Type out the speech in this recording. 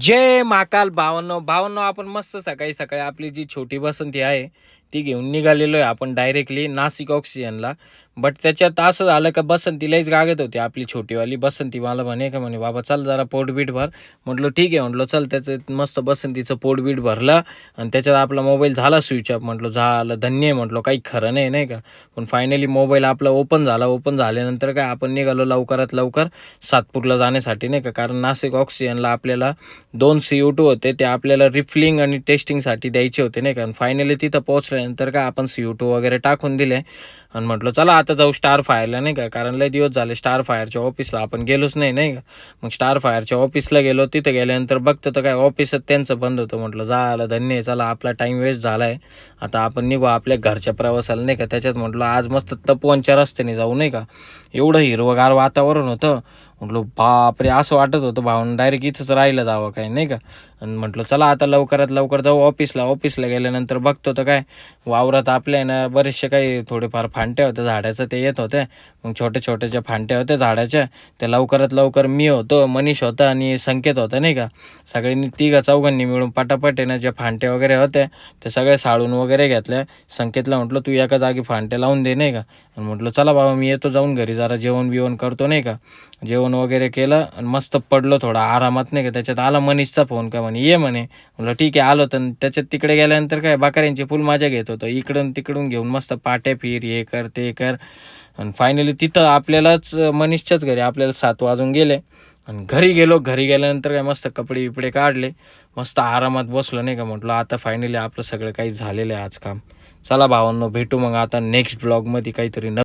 जय महाकाल भावांनो भावांनो, आपण मस्त सकाळी सकाळी आपली जी छोटी बसंती आहे ती घेऊन निघालेलो आहे आपण डायरेक्टली नाशिक ऑक्सिजनला. बट त्याच्यात असं झालं का बसंती लईच गागत होती आपली छोटीवाली बसंती. मला म्हणे का म्हणे बाबा चल जरा पोटबीट भर. म्हटलं ठीक आहे, म्हटलं चल. त्याचं मस्त बसंतीचं पोटबीट भरलं आणि त्याच्यात आपला मोबाईल झाला स्विच ऑफ. म्हटलं झालं धन्य आहे, म्हटलं काही खरं नाही नाही का. पण फायनली मोबाईल आपला ओपन झाला. ओपन झाल्यानंतर काय आपण निघालो लवकरात लवकर सातपूरला जाण्यासाठी नाही का. कारण नाशिक ऑक्सिजनला आपल्याला 2 CO2 होते, ते आपल्याला रिफिलिंग आणि टेस्टिंगसाठी द्यायचे होते नाही का. फायनली तिथं पोहोचल्यानंतर काय आपण CO2 वगैरे टाकून दिले आणि म्हटलं चला आता जाऊ स्टार फायरला नाही का. कारण लय दिवस झाले स्टार फायरच्या ऑफिसला आपण गेलोच नाही नाही का. मग स्टार फायरच्या ऑफिसला गेलो. तिथे गेल्यानंतर बघतो तर काय ऑफिसच त्यांचं बंद होतं. म्हटलं झालं धन्य आहे, चला आपला टाईम वेस्ट झाला आहे, आता आपण निघू आपल्या घरच्या प्रवासाला नाही का. त्याच्यात म्हटलं आज मस्त तपोवनच्या रस्त्याने जाऊ नाही का. एवढं हिरवगार वातावरण होतं. म्हटलं बापरे, असं वाटत होतं भावना डायरेक्ट इथंच राहिलं जावं काय नाही का. आणि म्हटलं चला आता लवकरात लवकर जाऊ ऑफिसला. ऑफिसला गेल्यानंतर बघतो तर काय वावरात आपल्या ना बरेचसे काही थोडेफार फांट्या होत्या झाडाचं, ते येत होते. मग छोट्या छोट्या ज्या फांट्या होत्या झाडाच्या त्या लवकरात लवकर मी होतो, मनीष होता आणि संकेत होता नाही का. सगळ्यांनी तिघा चौघांनी मिळून पटापट आहे ना ज्या फांट्या वगैरे होत्या त्या सगळ्या साळून वगैरे घेतल्या. संकेतला म्हटलं तू एका जागी फांट्या लावून दे नाही का. आणि म्हटलं चला बाबा मी येतो जाऊन घरी, जरा जेवण बिवण करतो नाही का. जेवण वगैरे केलं आणि मस्त पडलो थोडा आरामात नाही का. त्याच्यात आला मनीषचा फोन का म्हणे ये म्हणे. म्हटलं ठीक आहे आलो. तर त्याच्यात तिकडे गेल्यानंतर काय बकऱ्यांची फुल मजा घेत होतं. इकडून तिकडून घेऊन मस्त पाट्या फिर हे कर ते कर. आणि फायनली तिथं आपल्यालाच मनीषच्याच घरी आपल्याला 7 वाजून गेले. आणि घरी गेलो. घरी गेल्यानंतर काय मस्त कपडे बिपडे काढले, मस्त आरामात बसलो नाही का. म्हटलं आता फायनली आपलं सगळं काही झालेलं आहे आज काम. चला भावांनो भेटू मग आता नेक्स्ट ब्लॉगमध्ये काहीतरी